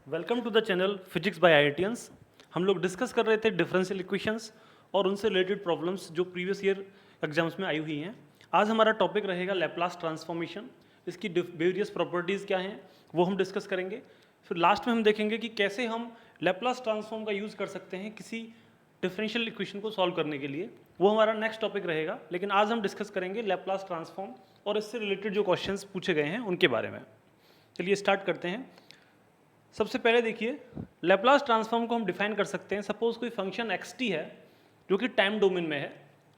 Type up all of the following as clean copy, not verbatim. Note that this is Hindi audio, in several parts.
Welcome to the channel physics by IITians. हम लोग डिस्कस कर रहे थे डिफरेंशियल इक्वेशंस और उनसे रिलेटेड प्रॉब्लम्स जो प्रीवियस ईयर एग्जाम्स में आई हुई हैं। आज हमारा टॉपिक रहेगा लैप्लास ट्रांसफॉर्मेशन। इसकी वेरियस प्रॉपर्टीज़ क्या हैं वो हम डिस्कस करेंगे। फिर लास्ट में हम देखेंगे कि कैसे हम लैप्लास ट्रांसफॉर्म का यूज़ कर सकते हैं किसी डिफरेंशियल इक्वेशन को सॉल्व करने के लिए। वो हमारा नेक्स्ट टॉपिक रहेगा, लेकिन आज हम डिस्कस करेंगे लैप्लास ट्रांसफॉर्म और इससे रिलेटेड जो क्वेश्चंस पूछे गए हैं उनके बारे में। चलिए स्टार्ट करते हैं। सबसे पहले देखिए, लैप्लास ट्रांसफॉर्म को हम डिफाइन कर सकते हैं। सपोज कोई फंक्शन एक्स टी है जो कि टाइम डोमेन में है,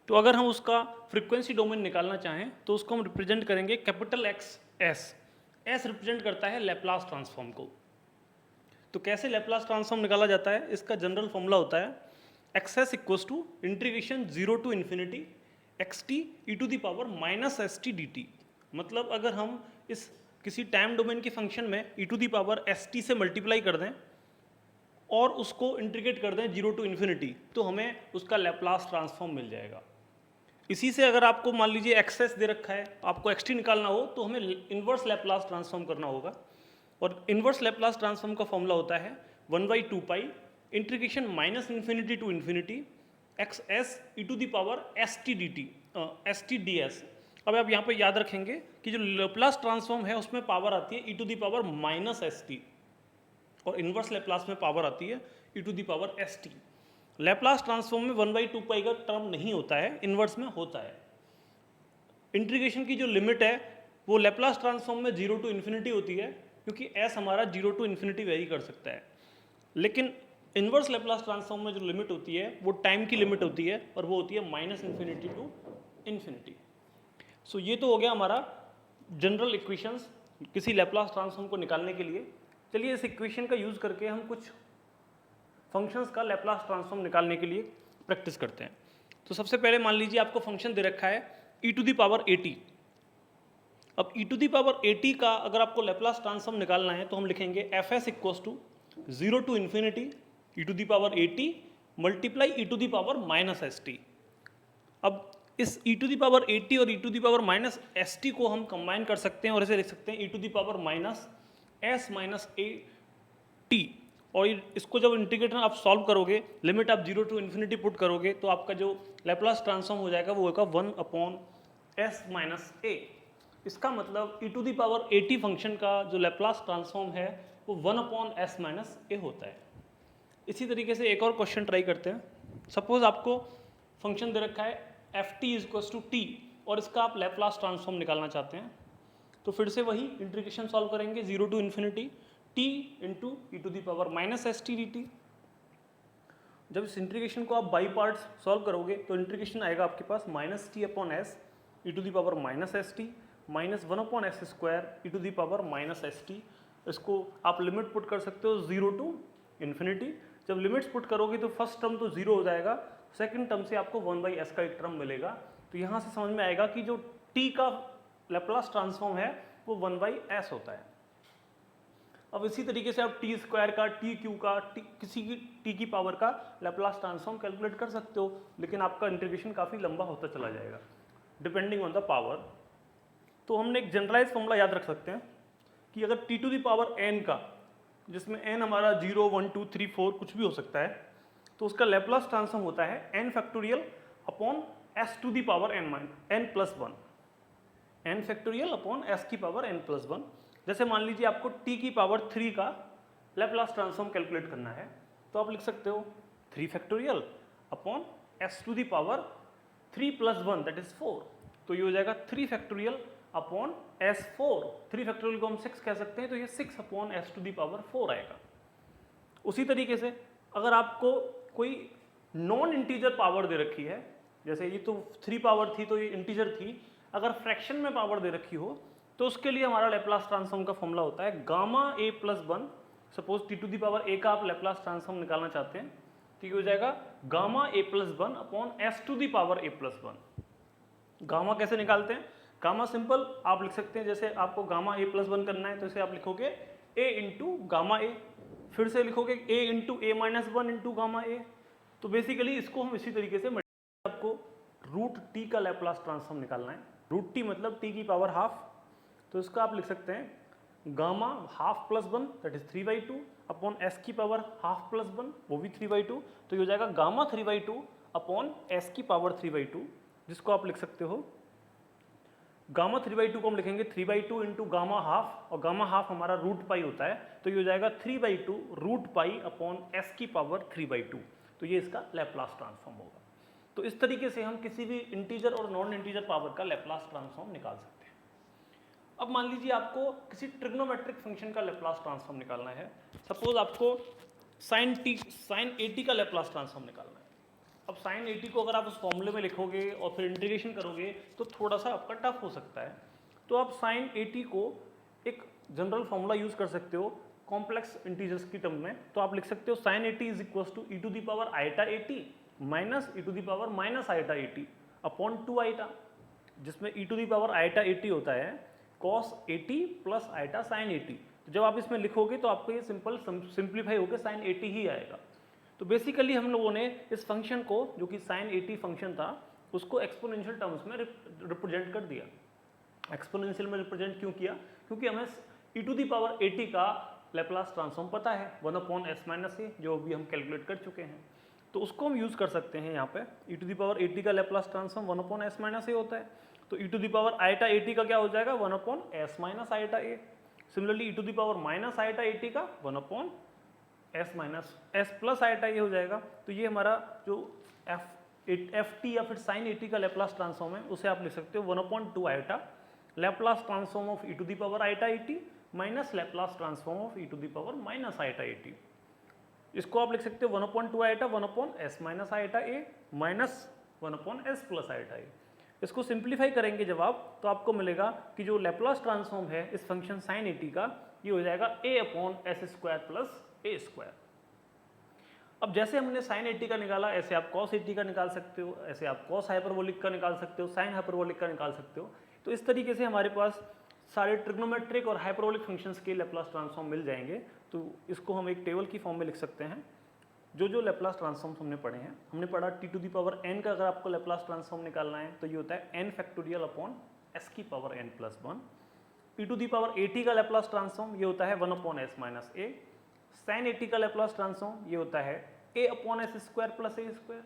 तो अगर हम उसका फ्रीक्वेंसी डोमेन निकालना चाहें तो उसको हम रिप्रेजेंट करेंगे capital x S. S represent करता है लैप्लास ट्रांसफॉर्म को। तो कैसे लैप्लास ट्रांसफॉर्म निकाला जाता है, इसका जनरल फॉर्मूला होता है X S equals to integration zero to infinity X T E to the power minus S T D T. मतलब अगर हम इस किसी टाइम डोमेन के फंक्शन में e to the power S t से मल्टीप्लाई कर दें और उसको इंटीग्रेट कर दें जीरो टू इन्फिनिटी, तो हमें उसका लैप्लास ट्रांसफॉर्म मिल जाएगा। इसी से अगर आपको मान लीजिए एक्सेस दे रखा है, आपको एक्स टी निकालना हो तो हमें इन्वर्स लैप्लास ट्रांसफॉर्म करना होगा। और इन्वर्स लैप्लास ट्रांसफॉर्म का फॉर्मूला होता है 1/2 pi integration minus infinity to infinity X S E to the power S T D T S T D S. अब आप यहाँ पे याद रखेंगे कि जो लैप्लास ट्रांसफॉर्म है उसमें पावर आती है e to the power minus S t, और इन्वर्स लैप्लास में पावर आती है e to the power S t. Laplace transform में 1/2 पाई का टर्म नहीं होता है, इन्वर्स में होता है। इंटीग्रेशन की जो लिमिट है वो लैप्लास ट्रांसफॉर्म में जीरो टू इन्फिनिटी होती है, क्योंकि एस हमारा जीरो टू इन्फिनिटी वेरी कर सकता है। लेकिन इन्वर्स लैप्लास ट्रांसफॉर्म में जो लिमिट होती है वो टाइम की लिमिट होती है, और वो होती है माइनस इन्फिनिटी टू इन्फिनिटी। सो ये तो हो गया हमारा जनरल इक्वेशंस किसी लैप्लास ट्रांसफॉर्म को निकालने के लिए। चलिए इस इक्वेशन का यूज़ करके हम कुछ फंक्शंस का लैप्लास ट्रांसफॉर्म निकालने के लिए प्रैक्टिस करते हैं। तो सबसे पहले मान लीजिए आपको फंक्शन दे रखा है e to the power a t. अब e to the power a t का अगर आपको लैप्लास ट्रांसफॉर्म निकालना है तो हम लिखेंगे f s equals to zero to infinity e to the power a t multiply e to the power minus S t. अब इस e to the power a t और e to the power minus S t को हम कंबाइन कर सकते हैं और ऐसे लिख सकते हैं e to the power minus s minus a t. और इसको जब इंटीग्रेटर आप सॉल्व करोगे, लिमिट आप जीरो टू इन्फिनिटी पुट करोगे, तो आपका जो लैप्लास ट्रांसफॉर्म हो जाएगा वो होगा 1/s माइनस ए। इसका मतलब e to the power a t function का जो लैप्लास ट्रांसफॉर्म है वो 1/s माइनस ए होता है। इसी तरीके से एक और क्वेश्चन ट्राई करते हैं। सपोज आपको फंक्शन दे रखा है F T is equals to T और इसका आप लैप्लास ट्रांसफॉर्म निकालना चाहते हैं, तो फिर से वही इंटीग्रेशन सॉल्व करेंगे zero to infinity T into E to the power minus S T D T. जब इस इंटीग्रेशन को आप बाई पार्ट्स सॉल्व करोगे तो इंटीग्रेशन आएगा आपके पास minus t upon s E to the power minus S t minus 1/s square e to the power minus S t. इसको आप लिमिट पुट कर सकते हो जीरो टू इन्फिनिटी। जब लिमिट्स पुट करोगे तो फर्स्ट टर्म तो जीरो हो जाएगा, सेकंड टर्म से आपको 1/s का एक टर्म मिलेगा। तो यहाँ से समझ में आएगा कि जो t का लैप्लास ट्रांसफॉर्म है वो 1/s होता है। अब इसी तरीके से आप टी स्क्वायर का, टी क्यू का, किसी की t की पावर का लैप्लास ट्रांसफॉर्म कैलकुलेट कर सकते हो, लेकिन आपका इंटीग्रेशन काफ़ी लंबा होता चला जाएगा डिपेंडिंग ऑन द पावर। तो हमने एक जनरलाइज फॉर्मूला याद रख सकते हैं कि अगर t to the power n का, जिसमें n हमारा 0 1 2 3 4 कुछ भी हो सकता है, तो उसका लैप्लास ट्रांसफॉर्म होता है n factorial upon s to the power n plus 1, n factorial upon s की पावर n प्लस 1। जैसे मान लीजिए आपको t की पावर 3 का लैप्लास ट्रांसफॉर्म कैलकुलेट करना है, तो आप लिख सकते हो 3 factorial upon s to the power 3 plus 1 that is 4। तो ये हो जाएगा 3 फैक्टोरियल अपॉन s4। 3 फैक्टोरियल को हम 6 कह सकते हैं, तो ये 6 upon s to the power 4 आएगा। उसी तरीके से अगर आपको कोई नॉन इंटीजर पावर दे रखी है, जैसे ये तो 3 पावर थी तो ये इंटीजर थी, अगर फ्रैक्शन में पावर दे रखी हो तो उसके लिए हमारा लैप्लास ट्रांसफॉर्म का फॉर्मूला होता है gamma A plus 1। Suppose t to the power a का आप लैप्लास ट्रांसफॉर्म निकालना चाहते हैं, तो ये हो जाएगा gamma A plus 1 upon S to the power A plus 1। Gamma कैसे निकालते हैं? गामा सिंपल आप लिख सकते हैं, जैसे आपको गामा ए प्लस 1 करना है तो इसे आप लिखोगे ए इंटू गामा ए, फिर से लिखोगे a into a minus 1 into gamma a. तो बेसिकली इसको हम इसी तरीके से आपको रूट टी का लैप्लास ट्रांसफॉर्म निकालना है। रूट टी मतलब टी की पावर हाफ, तो इसका आप लिख सकते हैं gamma half plus 1 that is 3/2 upon s की पावर हाफ प्लस 1 वो भी 3/2, तो ये हो जाएगा गामा 3/2 अपॉन एस की पावर 3/2, जिसको आप लिख सकते हो गामा 3/2 को हम लिखेंगे 3/2 इंटू गामा हाफ, और गामा हाफ हमारा रूट पाई होता है, तो ये हो जाएगा 3/2 रूट पाई अपॉन एस की पावर 3/2, तो ये इसका लैप्लास ट्रांसफॉर्म होगा। तो इस तरीके से हम किसी भी इंटीजर और नॉन इंटीजर पावर का लैप्लास ट्रांसफॉर्म निकाल सकते हैं। अब मान लीजिए आपको किसी ट्रिग्नोमेट्रिक फंक्शन का लैप्लास ट्रांसफॉर्म निकालना है। सपोज आपको साइन एटी का लैप्लास ट्रांसफॉर्म निकालना है। अब साइन 80 को अगर आप उस फॉर्मूले में लिखोगे और फिर इंटीग्रेशन करोगे तो थोड़ा सा आपका टफ हो सकता है। तो आप साइन 80 को एक जनरल फॉर्मूला यूज कर सकते हो कॉम्प्लेक्स इंटीजर्स की टर्म में। तो आप लिख सकते हो sine 80 is equal to E to the power iota 80 minus E to the power minus iota 80 upon 2 iota, जिसमें E to the power iota 80 होता है कॉस 80 प्लस आइटा साइन 80। तो जब आप इसमें लिखोगे तो आपको ये सिंप्लीफाई होकर साइन 80 ही आएगा। तो बेसिकली हम लोगों ने इस फंक्शन को जो कि साइन 80 फंक्शन था उसको एक्सपोनेंशियल टर्म्स में रिप्रेजेंट कर दिया। एक्सपोनेंशियल में रिप्रेजेंट क्यों किया? क्योंकि हमें ई टू दी पावर 80 का लैप्लास ट्रांसफॉर्म पता है 1 अपॉन एस माइनस ए, जो अभी हम कैलकुलेट कर चुके हैं। तो उसको हम यूज कर सकते हैं यहाँ पे। ई टू दी पावर 80 का Laplace transform 1 upon s minus a होता है, तो e to the power iota 80 का क्या हो जाएगा 1 upon s minus eta a. Similarly e to the power minus iota 80 का 1 upon s minus s plus eta ये हो जाएगा। तो ये हमारा जो एफ टी या फिर साइन 80 का लैप्लास ट्रांसफॉर्म है उसे आप लिख सकते हो 1/2 eta Laplace transform of e to the power iota 80 minus Laplace transform of e to the power minus iota 80। इसको आप लिख सकते हो 1/2 eta 1 upon s minus eta a minus 1 upon s plus eta a. इसको सिंप्लीफाई करेंगे जब आप, तो आपको मिलेगा कि जो लैप्लास ट्रांसफॉर्म है इस फंक्शन साइन 80 का ये हो जाएगा a upon s square plus a square. अब जैसे हमने साइन 80 का निकाला ऐसे आप कॉस 80 का निकाल सकते हो, ऐसे आप कॉस हाइपरबोलिक का निकाल सकते हो, साइन हाइपरबोलिक का निकाल सकते हो। तो इस तरीके से हमारे पास सारे ट्रिग्नोमेट्रिक और हाइपरबोलिक फंक्शंस के लैप्लास ट्रांसफॉर्म मिल जाएंगे। तो इसको हम एक टेबल की फॉर्म में लिख सकते हैं। जो लैप्लास ट्रांसफॉर्म्स हमने पढ़े हैं, हमने पढ़ा T to the power N का अगर आपको लैप्लास ट्रांसफॉर्म निकालना है तो ये होता है एन फैक्टोरियल अपॉन एस की power n plus 1। E to the power 80 का लैप्लास ट्रांसफॉर्म ये होता है 1 upon s minus a. Sine 80 का लैप्लास ट्रांसफॉर्म ये होता है a upon s square plus a square.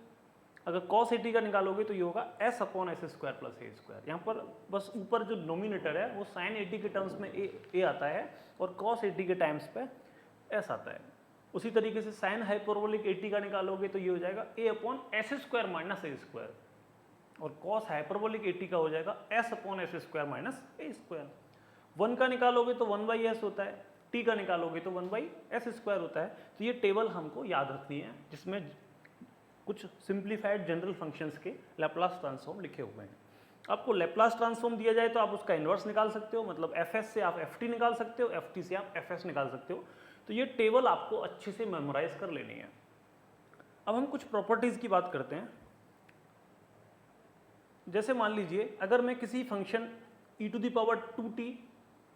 अगर कॉस 80 का निकालोगे तो ये होगा s upon s square plus a square. यहाँ पर बस ऊपर जो नोमिनेटर है वो साइन 80 के टर्म्स में ए आता है और कॉस 80 के टाइम्स पे एस आता है। उसी तरीके से साइन हाइपरबोलिक 80 का निकालोगे तो ये हो जाएगा a upon s square minus a square, और कॉस हाइपरबोलिक 80 का हो जाएगा s upon s square minus a square. 1 का निकालोगे तो 1/s होता है, टी का निकालोगे तो 1/s स्क्वायर होता है। तो ये टेबल हमको याद रखनी है जिसमें कुछ सिंप्लीफाइड जनरल फंक्शंस के लैप्लास ट्रांसफॉर्म लिखे हुए हैं। आपको लैप्लास ट्रांसफॉर्म दिया जाए तो आप उसका इन्वर्स निकाल सकते हो, मतलब fs से आप ft निकाल सकते हो, ft से आप fs निकाल सकते हो। तो ये टेबल आपको अच्छे से मेमोराइज कर लेनी है। अब हम कुछ प्रॉपर्टीज की बात करते हैं। जैसे मान लीजिए अगर मैं किसी function e to the power 2t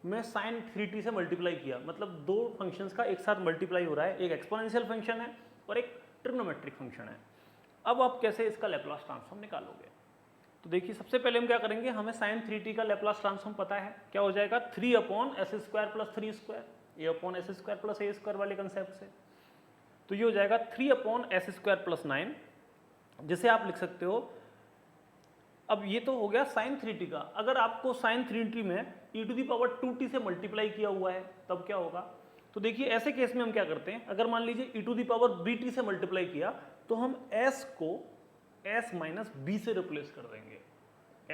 में साइन 3t से मल्टीप्लाई किया, मतलब दो फंक्शंस का एक साथ मल्टीप्लाई हो रहा है, एक एक्सपोनेंशियल फंक्शन है और एक ट्रिग्नोमेट्रिक फंक्शन है। अब आप कैसे इसका लैप्लास ट्रांसफॉर्म निकालोगे? तो देखिए सबसे पहले हम क्या करेंगे, हमें साइन 3t का लैप्लास ट्रांसफॉर्म पता है, क्या हो जाएगा 3 upon s square plus 3 square, a upon s square plus a square वाले कंसेप्ट से। तो ये हो जाएगा 3 अपॉन एस स्क्वायर प्लस 9, जिसे आप लिख सकते हो। अब ये तो हो गया साइन 3t का। अगर आपको साइन 3t में e to the power 2t से मल्टीप्लाई किया हुआ है तब क्या होगा? तो देखिए ऐसे केस में हम क्या करते हैं, अगर मान लीजिए e to the power bt से मल्टीप्लाई किया तो हम s को s माइनस b से रिप्लेस कर देंगे,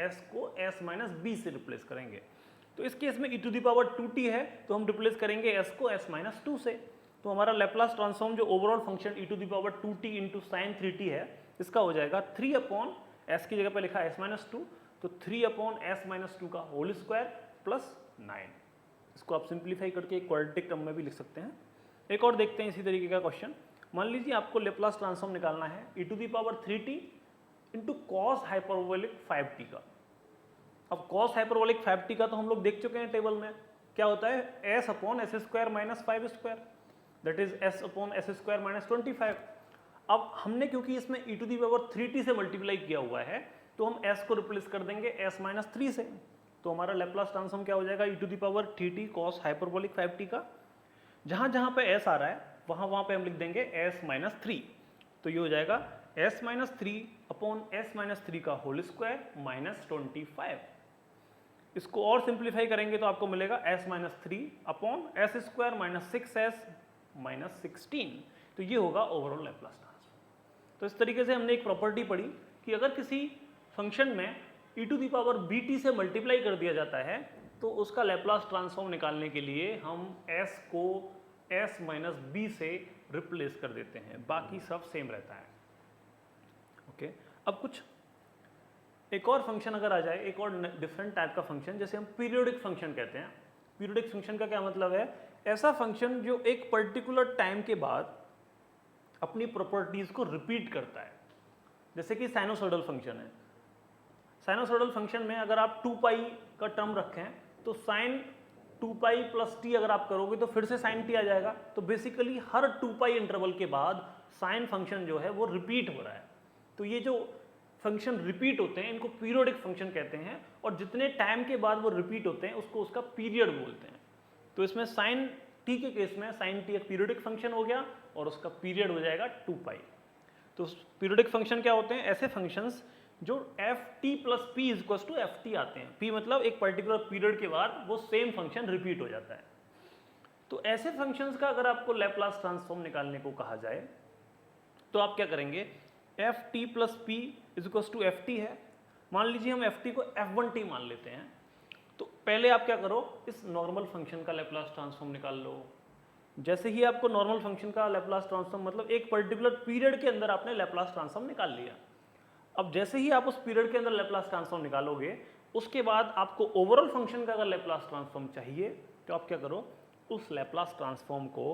s को s माइनस b से रिप्लेस करेंगे। तो इस केस में e to the power 2t है तो हम रिप्लेस करेंगे s को s माइनस 2 से। तो हमारा लैप्लास ट्रांसफॉर्म जो overall function e to the power 2t into sine 3t है, इसका हो जाएगा 3 अपॉन s की जगह पे लिखा s माइनस 2, तो 3 अपॉन s माइनस 2 का होल स्क्वायर प्लस 9। इसको आप सिंप्लीफाई करके एक क्वाड्रेटिक टर्म में भी लिख सकते हैं। एक और देखते हैं इसी तरीके का क्वेश्चन। मान लीजिए आपको लैप्लास ट्रांसफॉर्म निकालना है e to the power 3t into cos hyperbolic 5t का। अब कॉस हाइपरबोलिक 5t का तो हम लोग देख चुके हैं टेबल में, क्या होता है s upon s square minus 5 square, that is s upon s square minus 25। अब हमने क्योंकि इसमें e to the power 3t से मल्टीप्लाई किया हुआ है तो हम s को रिप्लेस कर देंगे s माइनस 3 से। तो हमारा लैप्लास ट्रांसफॉर्म क्या हो जाएगा, e to the power three t cos hyperbolic 5t का, जहाँ जहाँ पे s आ रहा है वहाँ पे हम लिख देंगे s माइनस थ्री, तो ये हो जाएगा s minus three upon s minus three का होल स्क्वायर माइनस 25। इसको और सिंप्लीफाई करेंगे तो आपको मिलेगा s minus three upon s square minus 6s minus 16, तो ये होगा ओवरऑल लैप्लास ट्रांसफॉर्म। तो इस तरीके से हमने एक प्रॉपर्टी पढ़ी कि अगर किसी फंक्शन में e to the power bt से मल्टीप्लाई कर दिया जाता है तो उसका लैप्लास ट्रांसफॉर्म निकालने के लिए हम s को s माइनस बी से रिप्लेस कर देते हैं, बाकी सब सेम रहता है। ओके, अब कुछ एक और फंक्शन अगर आ जाए, एक और डिफरेंट टाइप का फंक्शन, जैसे हम पीरियोडिक फंक्शन कहते हैं। पीरियोडिक फंक्शन का क्या मतलब है, ऐसा फंक्शन जो एक पर्टिकुलर टाइम के बाद अपनी प्रॉपर्टीज को रिपीट करता है, जैसे कि साइनोसॉइडल फंक्शन है। साइनोसॉइडल फंक्शन में अगर आप 2 पाई का टर्म रखें तो साइन 2 पाई प्लस टी अगर आप करोगे तो फिर से साइन टी आ जाएगा। तो बेसिकली हर 2 पाई इंटरवल के बाद साइन फंक्शन जो है वो रिपीट हो रहा है। तो ये जो फंक्शन रिपीट होते हैं इनको पीरियोडिक फंक्शन कहते हैं, और जितने टाइम के बाद वो रिपीट होते हैं उसको उसका पीरियड बोलते हैं। तो इसमें साइन टी के केस में साइन टी एक पीरियोडिक फंक्शन हो गया और उसका पीरियड हो जाएगा 2 पाई। तो पीरियोडिक फंक्शन क्या होते हैं, ऐसे फंक्शंस जो F T plus P is equal to F T आते हैं। पी मतलब एक पर्टिकुलर पीरियड के बाद वो सेम फंक्शन रिपीट हो जाता है। तो ऐसे फंक्शंस का अगर आपको लैप्लास ट्रांसफॉर्म निकालने को कहा जाए तो आप क्या करेंगे, F T plus P is equal to F T है। मान लीजिए हम एफ टी को f1t मान लेते हैं, तो पहले आप क्या करो, इस नॉर्मल फंक्शन का लैप्लास ट्रांसफॉर्म निकाल लो। जैसे ही आपको नॉर्मल फंक्शन का लैप्लास ट्रांसफॉर्म मतलब एक पर्टिकुलर पीरियड के अंदर आपने लैप्लास ट्रांसफॉर्म निकाल लिया। अब जैसे ही आप उस पीरियड के अंदर लैप्लास ट्रांसफॉर्म निकालोगे उसके बाद आपको ओवरऑल फंक्शन का अगर लैप्लास ट्रांसफॉर्म चाहिए तो आप क्या करो, उस लैप्लास ट्रांसफॉर्म को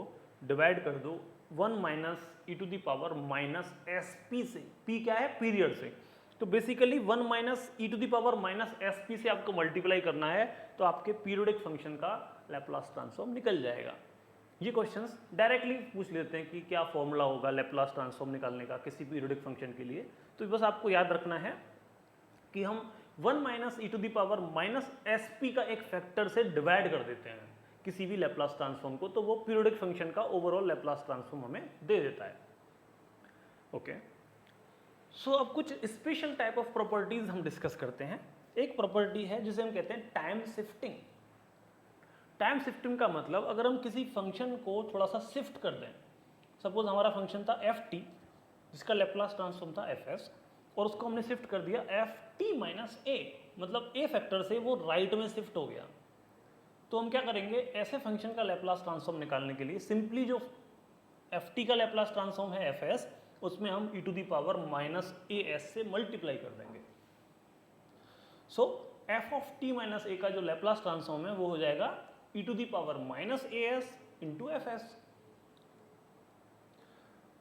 डिवाइड कर दो 1 minus E to the power minus S P से। पी क्या है, पीरियड से। तो basically 1 minus E to the power minus S P से आपको मल्टीप्लाई करना है तो आपके पीरियोडिक फंक्शन का लैप्लास ट्रांसफॉर्म निकल जाएगा। ये क्वेश्चंस डायरेक्टली पूछ लेते हैं कि क्या फॉर्मूला होगा लैप्लास ट्रांसफॉर्म निकालने का किसी पीरियोडिक फंक्शन के लिए। तो बस आपको याद रखना है कि हम 1 minus E to the power minus S P का एक फैक्टर से डिवाइड कर देते हैं किसी भी लैप्लास ट्रांसफॉर्म को, तो वो पीरियोडिक फंक्शन का ओवरऑल लैप्लास ट्रांसफॉर्म हमें दे देता है। ओके, सो अब कुछ स्पेशल टाइप ऑफ प्रॉपर्टीज हम डिस्कस करते हैं। एक प्रॉपर्टी है जिसे हम कहते हैं टाइम शिफ्टिंग। टाइम शिफ्टिंग का मतलब अगर हम किसी फंक्शन को थोड़ा सा शिफ्ट कर दें, सपोज हमारा फंक्शन था एफ टी जिसका लैप्लास ट्रांसफॉर्म था एफ एस, और उसको हमने शिफ्ट कर दिया एफ टी माइनस ए, मतलब ए फैक्टर से वो राइट में शिफ्ट हो गया। तो हम क्या करेंगे, ऐसे फंक्शन का लैप्लास ट्रांसफॉर्म निकालने के लिए सिंपली जो एफ टी का लैप्लास ट्रांसफॉर्म है एफ एस, उसमें हम e to the power minus a s से मल्टीप्लाई कर देंगे। So f of t minus a का जो लैप्लास ट्रांसफॉर्म है वो हो जाएगा e to the power minus a s into F s.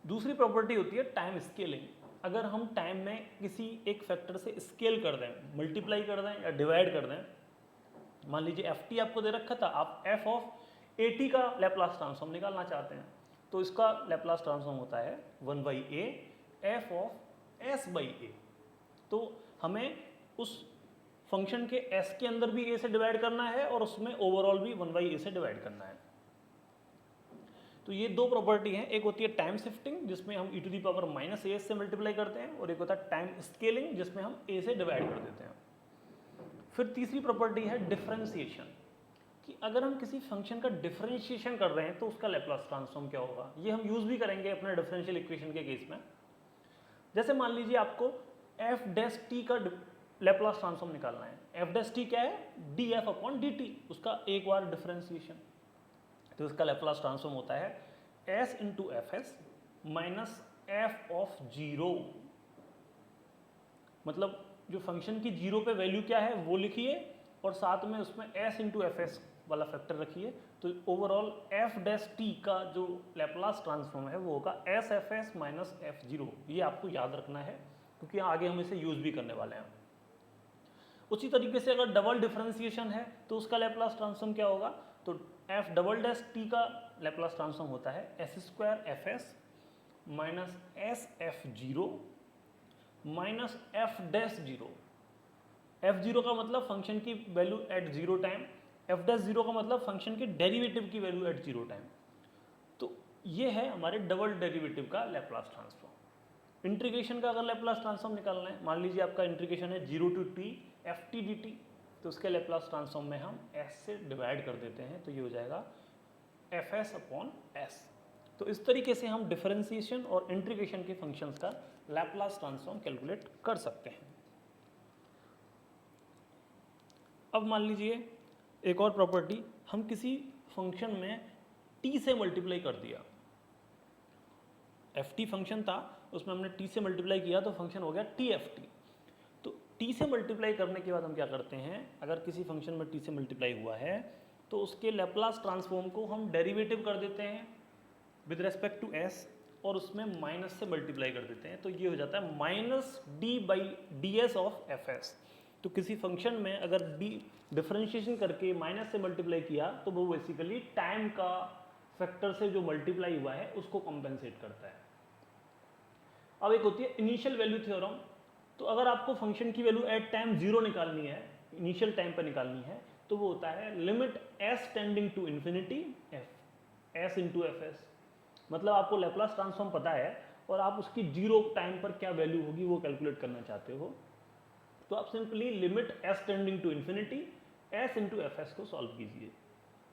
दूसरी प्रॉपर्टी होती है टाइम स्केलिंग। अगर हम टाइम में किसी एक फैक्टर से स्केल कर दें, मल्टीप्लाई कर दें या डिवाइड कर दें, मान लीजिए एफ टी आपको दे रखा था, आप एफ ऑफ ए टी का लैप्लास ट्रांसफॉर्म निकालना चाहते हैं, तो इसका लैप्लास ट्रांसफॉर्म होता है 1 by a f of s by a. तो हमें उस फंक्शन के एस के अंदर भी ए से डिवाइड करना है और उसमें ओवरऑल भी 1 बाई ए से डिवाइड करना है। तो ये दो प्रॉपर्टी हैं, एक होती है टाइम शिफ्टिंग जिसमें हम e to the power minus ए से मल्टीप्लाई करते हैं, और एक होता है टाइम स्केलिंग जिसमें हम ए से डिवाइड कर देते हैं। फिर तीसरी प्रॉपर्टी है डिफरेंशिएशन, कि अगर हम किसी फंक्शन का डिफरेंशिएशन कर रहे हैं तो उसका लैप्लास ट्रांसफॉर्म क्या होगा। ये हम यूज भी करेंगे अपने डिफरेंशियल इक्वेशन के केस में। जैसे मान लीजिए आपको एफ डैश टी का लैप्लास ट्रांसफॉर्म निकालना है। एफ डैश टी क्या है, D F upon D T, उसका एक बार डिफरेंशिएशन। तो इसका लैप्लास ट्रांसफॉर्म होता है S into F S minus F of zero. मतलब जो फंक्शन की जीरो पे वैल्यू क्या है वो लिखिए और साथ में उसमें एस इंटू एफ एस वाला फैक्टर रखिए। तो ओवरऑल एफ डैश टी का जो लैप्लास ट्रांसफॉर्म है वो होगा S F S minus F zero. ये आपको याद रखना है क्योंकि आगे हम इसे यूज भी करने वाले हैं। उसी तरीके से अगर डबल डिफरेंशिएशन है तो उसका लैप्लास ट्रांसफॉर्म क्या होगा, तो एफ डबल डैश टी का लैप्लास ट्रांसफॉर्म होता है S square F S minus S F zero minus F dash zero. f0 का मतलब फंक्शन की value eight zero time, f'0 का मतलब फंक्शन के डेरिवेटिव की वैल्यू एट जीरो टाइम। तो ये है हमारे डबल डेरिवेटिव का लैप्लास ट्रांसफॉर्म। इंटीग्रेशन का अगर लैप्लास ट्रांसफॉर्म निकालना है, मान लीजिए आपका इंटीग्रेशन है 0 to t ft dt, तो उसके लैप्लास ट्रांसफॉर्म में हम s से डिवाइड कर देते हैं, तो ये हो जाएगा fs अपॉन s। तो इस तरीके से हम डिफरेंशिएशन और इंटीग्रेशन के फंक्शंस का लैप्लास ट्रांसफॉर्म कैलकुलेट कर सकते हैं। अब मान लीजिए एक और प्रॉपर्टी, हम किसी फंक्शन में t से मल्टीप्लाई कर दिया, ft फंक्शन था उसमें हमने t से मल्टीप्लाई किया तो फंक्शन हो गया tft। तो t से मल्टीप्लाई करने के बाद हम क्या करते हैं, अगर किसी फंक्शन में t से मल्टीप्लाई हुआ है तो उसके लैप्लास ट्रांसफॉर्म को हम डेरिवेटिव कर देते हैं विद रेस्पेक्ट टू s और उसमें माइनस से मल्टीप्लाई कर देते हैं, तो ये हो जाता है minus D by D S of F S. तो किसी फंक्शन में अगर डी डिफरेंशिएशन करके माइनस से मल्टीप्लाई किया तो वो बेसिकली टाइम का फैक्टर से जो मल्टीप्लाई हुआ है उसको कॉम्पेंसेट करता है। अब एक होती है इनिशियल वैल्यू थ्योरम। तो अगर आपको फंक्शन की वैल्यू एट टाइम जीरो निकालनी है, इनिशियल टाइम पर निकालनी है, तो वो होता है limit S tending to infinity F S into F S. मतलब आपको लैप्लास ट्रांसफॉर्म पता है और आप उसकी जीरो टाइम पर क्या वैल्यू होगी वो कैलकुलेट करना चाहते हो, तो आप simply limit S tending to infinity S into F S को सॉल्व कीजिए।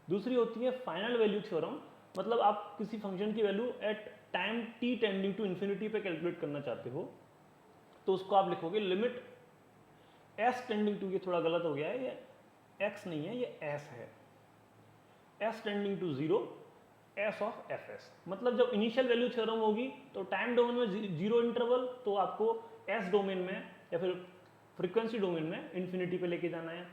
दूसरी होती है फाइनल वैल्यू थ्योरम। मतलब आप किसी फंक्शन की value at time T tending to infinity पे कैलकुलेट करना चाहते हो, तो उसको आप लिखोगे लिमिट एस टेंडिंग टू, ये थोड़ा गलत हो गया है, ये एक्स नहीं है ये एस है, S tending to zero S of F S. मतलब जब इनिशियल वैल्यू थ्योरम होगी तो टाइम डोमेन में जीरो इंटरवल, तो आपको एस डोमेन में या फिर फ्रीक्वेंसी डोमेन में इन्फिनिटी पे लेके जाना है।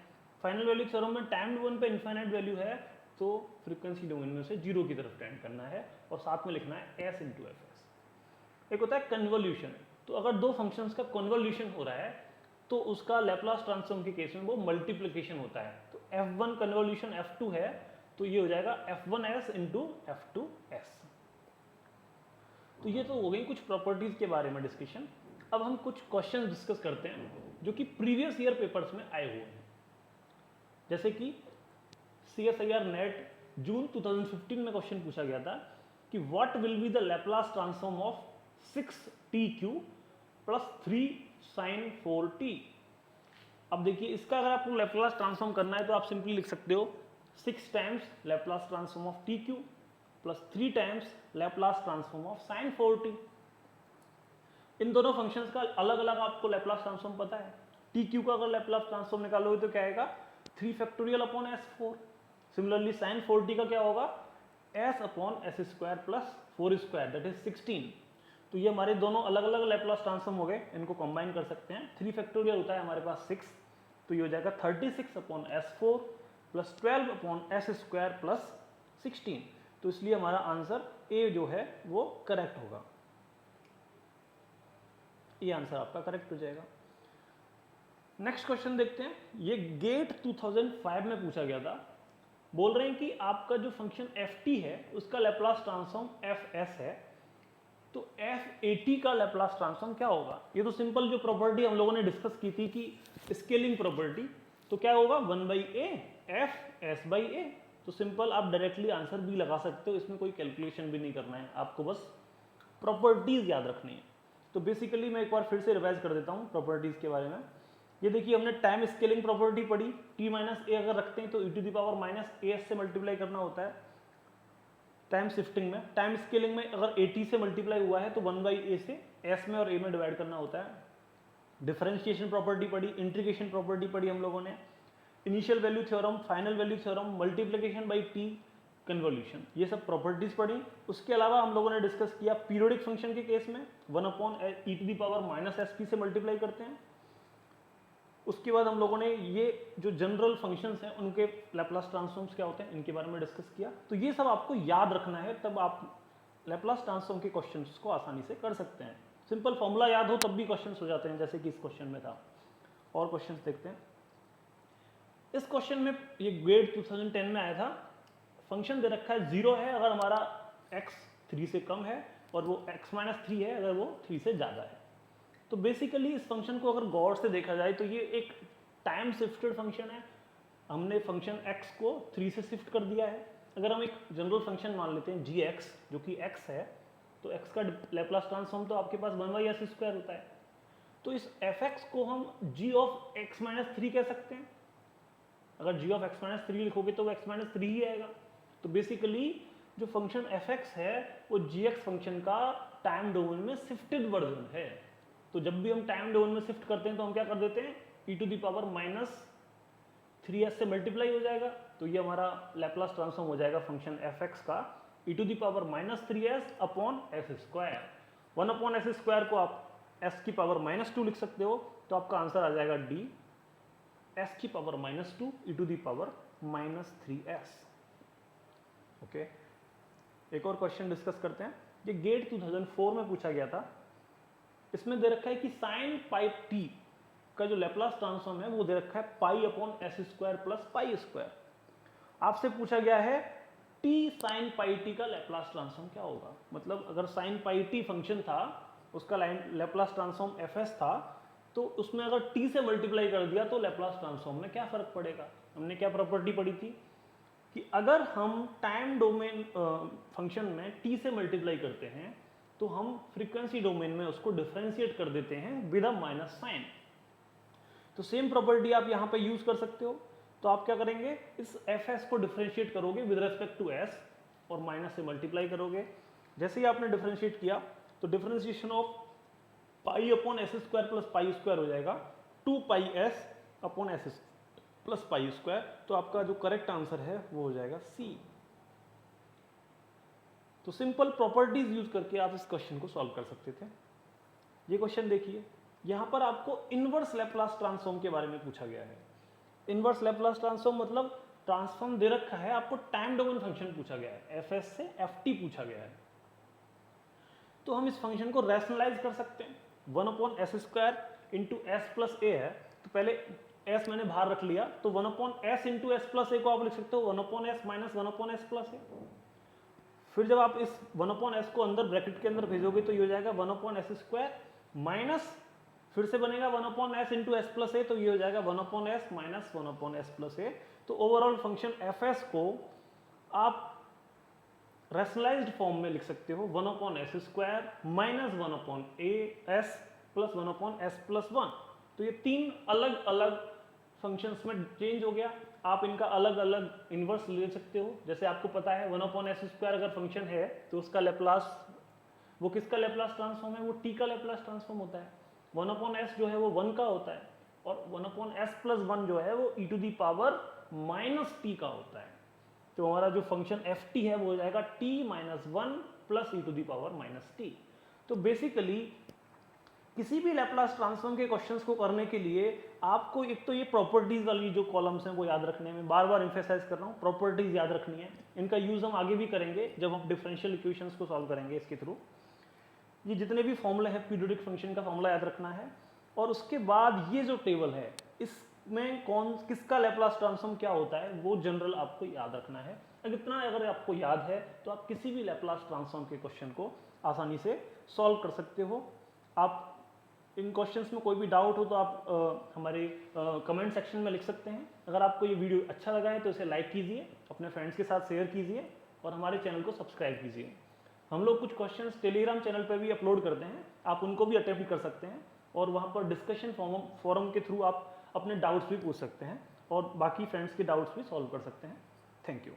फाइनल वैल्यू थ्योरम में टाइम डोमेन पे इनफाइनाइट वैल्यू है तो फ्रीक्वेंसी डोमेन में से जीरो की तरफ टेंड करना है और साथ में लिखना है एस इंटू एफ एस। एक होता है कन्वोल्यूशन। तो अगर दो फंक्शंस का कन्वोल्यूशन हो रहा है तो उसका लैप्लास ट्रांसफॉर्म के केस में वो मल्टीप्लिकेशन होता है। तो f1 कन्वोल्यूशन f2 है तो ये हो जाएगा f1s इंटू f2s। तो ये तो हो गई कुछ प्रॉपर्टीज के बारे में डिस्कशन। अब हम कुछ क्वेश्चन डिस्कस करते हैं जो कि प्रीवियस ईयर पेपर्स में आए हुए हैं। जैसे कि CSIR नेट जून 2015 में क्वेश्चन पूछा गया था कि what will be the Laplace transform of 6tq plus 3 sin 4t। अब देखिए इसका अगर आपको लैप्लास ट्रांसफॉर्म करना है तो आप सिंपली लिख सकते हो 6 times Laplace transform of tq plus 3 times Laplace transform of sin 4t। इन दोनों फंक्शंस का अलग अलग आपको लैप्लास ट्रांसफॉर्म पता है। tq का अगर लैप्लास ट्रांसफॉर्म निकालोगे तो क्या आएगा 3 factorial upon s4। Similarly sin 4t का क्या होगा s upon s square plus 4 square that is 16। तो ये हमारे दोनों अलग अलग लैप्लास ट्रांसफॉर्म हो गए, इनको कंबाइन कर सकते हैं। 3 फैक्टोरियल होता है हमारे पास 6, तो ये हो जाएगा 36 upon s4 plus 12 upon s square plus 16। तो इसलिए हमारा आंसर ए जो है वो करेक्ट होगा, ये आंसर आपका करेक्ट हो जाएगा। नेक्स्ट क्वेश्चन देखते हैं। ये गेट 2005 में पूछा गया था। बोल रहे हैं कि आपका जो फंक्शन ft है उसका लैप्लास ट्रांसफॉर्म fs है, तो f80 का लैप्लास ट्रांसफॉर्म क्या होगा। ये तो सिंपल जो प्रॉपर्टी हम लोगों ने डिस्कस की थी कि स्केलिंग प्रॉपर्टी, तो क्या होगा 1/a f s by a। तो सिंपल आप डायरेक्टली आंसर भी लगा सकते हो, इसमें कोई कैलकुलेशन भी नहीं करना है, आपको बस प्रॉपर्टीज याद रखनी है। तो बेसिकली मैं एक बार फिर से रिवाइज कर देता हूँ प्रॉपर्टीज के बारे में। ये देखिए हमने टाइम स्केलिंग प्रॉपर्टी पढ़ी, t माइनस ए अगर रखते हैं तो e to the power minus as से मल्टीप्लाई करना होता है। टाइम शिफ्टिंग में, टाइम स्केलिंग में अगर 80 से मल्टीप्लाई हुआ है तो 1/a से s में और a में डिवाइड करना होता है। डिफरेंशिएशन प्रॉपर्टी पढ़ी, इंटीग्रेशन प्रॉपर्टी पढ़ी हम लोगों ने, initial value theorem, final value theorem, multiplication by t, convolution, ये सब प्रॉपर्टीज पढ़ी। उसके अलावा हम लोगों ने डिस्कस किया पीरियोडिक फंक्शन के केस में 1 upon e to the power minus sp से मल्टीप्लाई करते हैं। उसके बाद हम लोगों ने ये जो जनरल फंक्शंस हैं उनके लैप्लास ट्रांसफॉर्म्स क्या होते हैं इनके बारे में डिस्कस किया। तो ये सब आपको याद रखना है, तब आप लैप्लास ट्रांसफॉर्म के क्वेश्चंस को आसानी से कर सकते हैं। सिंपल फॉर्मूला याद हो तब भी क्वेश्चंस हो जाते हैं, जैसे कि इस क्वेश्चन में था। और क्वेश्चंस देखते हैं। इस क्वेश्चन में ये ग्रेड 2010 में आया था। फंक्शन दे रखा है 0 है अगर हमारा x 3 से कम है और वो x माइनस 3 है अगर वो 3 से ज़्यादा है। तो बेसिकली इस फंक्शन को अगर गौर से देखा जाए तो ये एक टाइम शिफ्टेड फंक्शन है, हमने फंक्शन x को 3 से शिफ्ट कर दिया है। अगर हम एक जनरल फंक्शन मान लेते हैं gx जो कि x है, तो x का लैप्लास ट्रांसफॉर्म तो आपके पास 1/s² होता है। तो इस fx को हम g ऑफ x माइनस 3 कह सकते हैं। अगर g ऑफ x माइनस 3 लिखोगे तो वो x माइनस 3 ही आएगा। तो बेसिकली जो फंक्शन fx है वो gx फंक्शन का टाइम डोमेन में शिफ्टेड वर्जन है। तो जब भी हम टाइम डोमेन में शिफ्ट करते हैं तो हम क्या कर देते हैं, e⁻³ से मल्टीप्लाई हो जाएगा। तो ये हमारा लैप्लास ट्रांसफॉर्म हो जाएगा फंक्शन fx का e⁻³ अपॉन s²। 1/s² को आप s⁻² लिख सकते हो, तो आपका आंसर आ जाएगा d s⁻² e⁻³ ओके। एक और क्वेश्चन डिस्कस करते हैं। ये गेट 2004 में पूछा गया था। इसमें दे रखा है कि साइन पाई t का जो लैप्लास ट्रांसफॉर्म है वो दे रखा है π/s² प्लस π²। आपसे पूछा गया है t साइन पाई t का लैप्लास ट्रांसफॉर्म क्या होगा। मतलब अगर साइन पाई t फंक्शन था, उसका लैप्लास ट्रांसफॉर्म fs था, तो उसमें अगर t से मल्टीप्लाई कर दिया तो लैप्लास ट्रांसफॉर्म में क्या फर्क पड़ेगा। हमने क्या प्रॉपर्टी पढ़ी थी कि अगर हम टाइम डोमेन फंक्शन में t से मल्टीप्लाई करते हैं तो हम फ्रीक्वेंसी डोमेन में उसको डिफरेंशिएट कर देते हैं विद अ माइनस साइन। तो सेम प्रॉपर्टी आप यहाँ पे यूज कर सकते हो। तो आप क्या करेंगे, इस fs को डिफरेंशिएट करोगे विद रिस्पेक्ट टू s और माइनस से मल्टीप्लाई करोगे। जैसे ही आपने डिफरेंशिएट किया तो डिफरेंशिएशन ऑफ π/s² प्लस π² हो जाएगा 2πs अपॉन s प्लस π²। तो आपका जो करेक्ट आंसर है वो हो जाएगा C। तो सिंपल प्रॉपर्टीज यूज करके आप इस क्वेश्चन को सॉल्व कर सकते थे। ये क्वेश्चन देखिए, यहां पर आपको इनवर्स लैप्लास ट्रांसफॉर्म के बारे में पूछा गया है। इनवर्स लैप्लास ट्रांसफॉर्म मतलब ट्रांसफॉर्म दे रखा है, आपको टाइम डोमेन फंक्शन पूछा गया है, fs से ft पूछा गया है। तो हम इस फंक्शन को रैशनलाइज कर सकते हैं। 1/s² into s plus a है, तो पहले s मैंने बाहर रख लिया, तो 1/s into s plus a को आप लिख सकते हो 1/s minus 1/s plus a। फिर जब आप इस 1/s को अंदर ब्रैकेट के अंदर भेजोगे तो ये हो जाएगा 1/s² माइनस, फिर से बनेगा 1/s into s plus a, तो ये हो जाएगा 1/s minus 1/s plus a। तो ओवरऑल फंक्शन fs को आप रैशनलाइज्ड फॉर्म में लिख सकते हो 1/s² minus 1/as plus 1/s plus 1। तो ये तीन अलग अलग फंक्शंस में चेंज हो गया। आप इनका अलग अलग इनवर्स ले सकते हो। जैसे आपको पता है 1/s² अगर फंक्शन है तो उसका लैप्लास, वो किसका लैप्लास ट्रांसफॉर्म है, वो t का लैप्लास ट्रांसफॉर्म होता है। 1/s जो है वो 1 का होता है, और 1/s प्लस 1 जो है वो e⁻⁻t का होता है। तो हमारा जो फंक्शन ft है वो हो जाएगा t-1 प्लस e⁻⁻t। तो बेसिकली किसी भी लैप्लास ट्रांसफॉर्म के क्वेश्चंस को करने के लिए आपको एक तो ये प्रॉपर्टीज वाली जो कॉलम्स हैं वो याद रखने में, बार बार एम्फेसाइज कर रहा हूँ, प्रॉपर्टीज याद रखनी है। इनका यूज हम आगे भी करेंगे जब हम डिफरेंशियल इक्वेशंस को सॉल्व करेंगे इसके थ्रू। ये जितने भी फॉर्मूला है, पीरियोडिक फंक्शन का फॉर्मूला याद रखना है। और उसके बाद ये जो टेबल है इसमें किसका लैप्लास ट्रांसफॉर्म क्या होता है वो जनरल आपको याद रखना है। इतना अगर आपको याद है तो आप किसी भी लैप्लास ट्रांसफॉर्म के क्वेश्चन को आसानी से सॉल्व कर सकते हो। आप इन क्वेश्चंस में कोई भी डाउट हो तो आप हमारे कमेंट सेक्शन में लिख सकते हैं। अगर आपको ये वीडियो अच्छा लगा है तो इसे लाइक कीजिए, अपने फ्रेंड्स के साथ शेयर कीजिए और हमारे चैनल को सब्सक्राइब कीजिए। हम लोग कुछ क्वेश्चंस टेलीग्राम चैनल पर भी अपलोड करते हैं, आप उनको भी अटेम्प्ट कर सकते हैं और वहाँ पर डिस्कशन फोरम के थ्रू आप अपने डाउट्स भी पूछ सकते हैं और बाकी फ्रेंड्स के डाउट्स भी सॉल्व कर सकते हैं। Thank you.